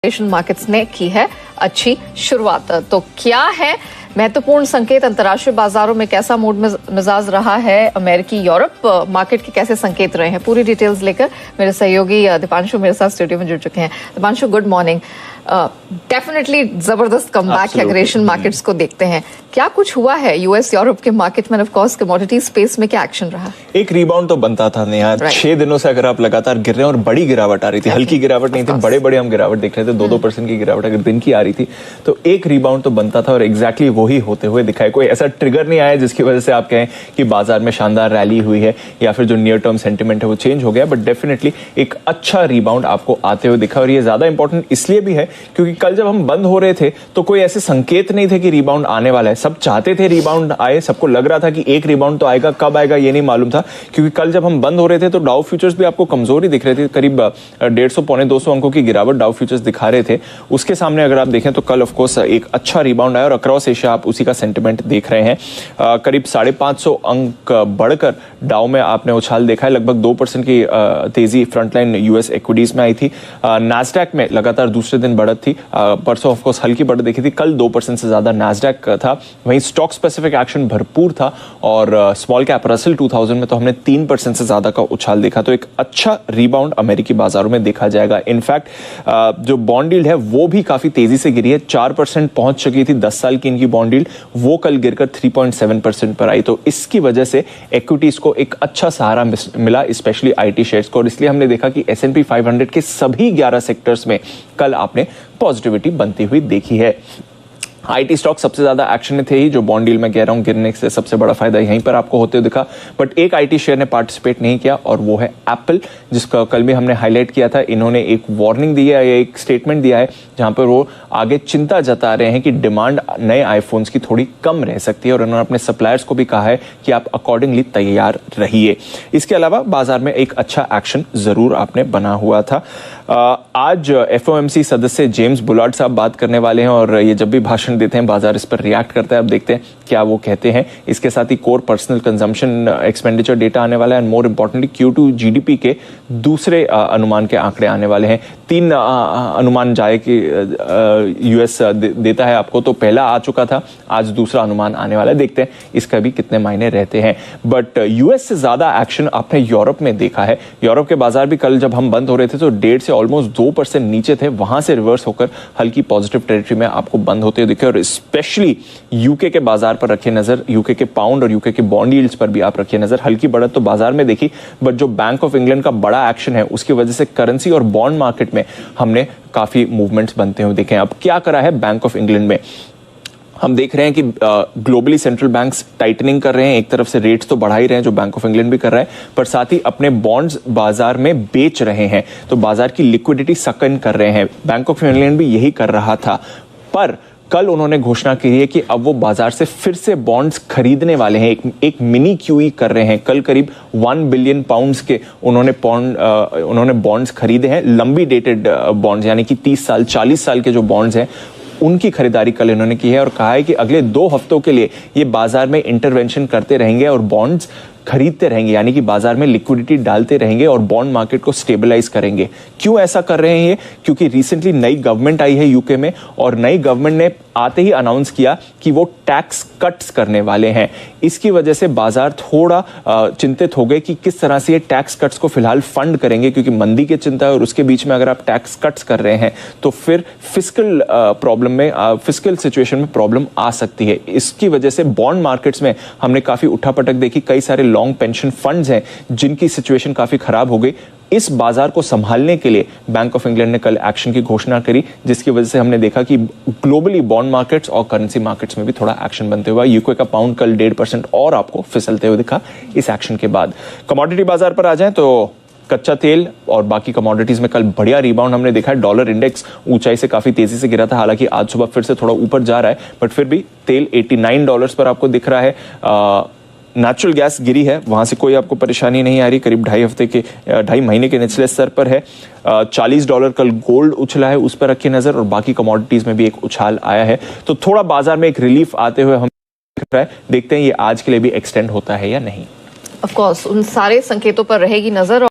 Asian markets ने की है अच्छी शुरुआत। तो क्या है महत्वपूर्ण संकेत अंतर्राष्ट्रीय बाजारों में, कैसा मूड मिजाज रहा है, अमेरिकी यूरोप मार्केट के कैसे संकेत रहे हैं, पूरी डिटेल्स लेकर मेरे सहयोगी दीपांशु मेरे साथ स्टूडियो में जुड़ चुके हैं। Deepanshu, good morning. डेफिनेटली जबरदस्त कमबैक है अगर एशियन मार्केट्स को देखते हैं। क्या कुछ हुआ है यूएस यूरोप के मार्केट में, ऑफ कोर्स कमोडिटी स्पेस में क्या एक्शन रहा? एक रिबाउंड तो बनता था नेहा, 6 दिनों से अगर आप लगातार गिर रहे हैं और बड़ी गिरावट आ रही थी, हल्की गिरावट नहीं थी, बड़े हम गिरावट देख रहे थे, 2-2% की गिरावट अगर दिन की आ रही थी तो एक रिबाउंड तो बनता था और एग्जैक्टली वही होते हुए दिखाए। कोई ऐसा ट्रिगर नहीं आया जिसकी वजह से आप कहें कि बाजार में शानदार रैली हुई है या फिर जो नियर टर्म सेंटिमेंट है वो चेंज हो गया, बट डेफिनेटली एक अच्छा रिबाउंड आपको आते हुए दिखा। और ये ज्यादा इंपॉर्टेंट इसलिए भी है क्योंकि कल जब हम बंद हो रहे थे तो कोई ऐसे संकेत नहीं थे कि रिबाउंड आने वाला है। सब चाहते थे रिबाउंड आए, सबको लग रहा था कि एक रिबाउंड तो आएगा, कब आएगा ये नहीं मालूम था। क्योंकि कल जब हम बंद हो रहे थे तो डाउ फ्यूचर्स भी आपको कमजोर ही दिख रहे थे, करीब 150-200 अंकों की गिरावट डाउ फ्यूचर्स दिखा रहे थे। उसके सामने अगर आप देखें तो कल ऑफ कोर्स एक अच्छा रिबाउंड आया और अक्रॉस एशिया आप उसी का सेंटिमेंट देख रहे हैं। करीब 550 अंक बढ़कर डाउ में आपने उछाल देखा है, लगभग 2% की तेजी फ्रंटलाइन यूएस इक्विटीज में आई थी। नैस्डैक में लगातार दूसरे दिन बढ़त थी, परसों ऑफ कोर्स हल्की बढ़त देखी थी, कल 2% से ज्यादा नैस्डैक था। वहीं स्टॉक स्पेसिफिक एक्शन भरपूर था और स्मॉल कैप रसल 2000 में तो हमने 3% से ज्यादा का उछाल देखा। तो एक अच्छा रिबाउंड अमेरिकी बाजारों में देखा जाएगा। इनफैक्ट जो बॉन्ड यील्ड है वो भी काफी तेजी से गिरी है, 4% पहुंच चुकी थी 10 साल की इनकी बॉन्ड यील्ड, वो कल गिरकर 3.7% पर आई। तो इसकी वजह से इक्विटीज को एक अच्छा सहारा मिला, स्पेशली आईटी शेयर्स को। और इसलिए हमने देखा कि S&P 500 के सभी 11 सेक्टर्स में कल आपने पॉजिटिविटी बनती हुई देखी है। आईटी स्टॉक सबसे ज्यादा एक्शन में थे ही, जो बॉन्ड डील में कह रहा हूं गिरने से सबसे बड़ा फायदा यहीं पर आपको होते हुए दिखा। बट एक आईटी शेयर ने पार्टिसिपेट नहीं किया और वो है एप्पल, जिसका कल भी हमने हाईलाइट किया था। इन्होंने एक वार्निंग दी है, एक स्टेटमेंट दिया है जहां पर वो आगे चिंता जता रहे हैं कि डिमांड नए आईफोन्स की थोड़ी कम रह सकती है और उन्होंने अपने सप्लायर्स को भी कहा है कि आप अकॉर्डिंगली तैयार रहिए। इसके अलावा बाजार में एक अच्छा एक्शन जरूर आपने बना हुआ था। आज FOMC सदस्य जेम्स बुलार्ड साहब बात करने वाले हैं और ये जब भी भाषण देते हैं बाजार इस पर रिएक्ट करता है। अब देखते हैं क्या वो कहते हैं। इसके साथ ही core personal consumption expenditure data आने वाला है and more importantly Q2 GDP के दूसरे अनुमान के आंकड़े आने वाले हैं। 3 अनुमान जाए कि यूएस देता है आपको, तो पहला आ चुका था, आज दूसरा अनुमान आने वाला है। देखते हैं इसका भी कितने मायने रहते हैं। बट यूएस से ज्यादा एक्शन आपने यूरोप में देखा है। यूरोप के बाजार भी कल जब हम बंद हो रहे थे तो 1.5 से ऑलमोस्ट 2% नीचे थे, वहां से रिवर्स होकर हल्की पॉजिटिव टेरिटरी में आपको बंद होते दिखे। और स्पेशली यूके के बाजार पर रखिए नजर, यूके के पाउंड और यूके के बॉन्ड यील्ड्स पर भी आप रखिए नजर। हल्की बढ़त तो बाजार में देखी, बट जो बैंक ऑफ इंग्लैंड का बड़ा एक्शन है उसकी वजह से करेंसी और बॉन्ड मार्केट में हमने काफी मूवमेंट्स बनते हुए देखे। अब क्या करा है बैंक ऑफ इंग्लैंड में, हम देख रहे हैं कि ग्लोबली सेंट्रल बैंक्स टाइटनिंग कर रहे हैं। एक तरफ से रेट्स तो बढ़ा ही रहे हैं जो बैंक ऑफ इंग्लैंड भी कर रहा है, पर साथ ही अपने बॉन्ड्स बाजार में बेच रहे हैं, तो बाजार की लिक्विडिटी सक इन कर रहे हैं। बैंक ऑफ इंग्लैंड भी यही कर रहा था, पर कल उन्होंने घोषणा की है कि अब वो बाजार से फिर से बॉन्ड्स खरीदने वाले हैं। एक मिनी QE कर रहे हैं। कल करीब 1 बिलियन पाउंड्स के उन्होंने बॉन्ड्स खरीदे हैं, लंबी डेटेड बॉन्ड्स, यानी कि 30 साल 40 साल के जो बॉन्ड्स हैं उनकी खरीदारी कल इन्होंने की है और कहा है कि अगले 2 हफ्तों के लिए ये बाजार में इंटरवेंशन करते रहेंगे और बॉन्ड्स खरीदते रहेंगे, यानी कि बाजार में लिक्विडिटी डालते रहेंगे और बॉन्ड मार्केट को स्टेबलाइज करेंगे। क्यों ऐसा कर रहे हैं ये? क्योंकि रिसेंटली नई गवर्नमेंट आई है यूके में और नई गवर्नमेंट ने आते ही अनाउंस किया कि वो टैक्स कट्स करने वाले हैं। इसकी वजह से बाजार थोड़ा चिंतित हो गए कि किस तरह से ये टैक्स कट्स को फिलहाल फंड करेंगे, क्योंकि मंदी की चिंता है और उसके बीच में अगर आप टैक्स कट्स कर रहे हैं तो फिर फिस्कल प्रॉब्लम में, फिस्कल सिचुएशन में प्रॉब्लम आ सकती है। इसकी वजह से बॉन्ड मार्केट्स में हमने काफी उठापटक देखी। कई सारे लॉन्ग पेंशन फंड्स हैं जिनकी सिचुएशन काफी खराब हो गई। इस बाजार को संभालने के लिए बैंक ऑफ इंग्लैंड ने कल एक्शन की घोषणा करी, जिसकी वजह से हमने देखा कि ग्लोबली बॉन्ड मार्केट्स और करेंसी मार्केट्स में भी थोड़ा एक्शन बनते हुआ। यूके का पाउंड कल 1.5% और आपको फिसलते हुए दिखा इस एक्शन के बाद। कमोडिटी बाजार पर आ जाएं तो कच्चा तेल और बाकी कमोडिटीज में कल बढ़िया रिबाउंड हमने देखा है। डॉलर इंडेक्स ऊंचाई से काफी तेजी से गिरा था, हालांकि आज सुबह फिर से थोड़ा ऊपर जा रहा है, बट फिर भी तेल $89 पर आपको दिख रहा है। नेचुरल गैस गिरी है, वहां से कोई आपको परेशानी नहीं आ रही, करीब 2.5 महीने के निचले स्तर पर है। $40 कल गोल्ड उछला है, उस पर रखिए नजर और बाकी कमोडिटीज में भी एक उछाल आया है। तो थोड़ा बाजार में एक रिलीफ आते हुए हम दिख रहा है। देखते हैं ये आज के लिए भी एक्सटेंड होता है या नहीं। ऑफ कोर्स उन सारे संकेतों पर रहेगी नजर।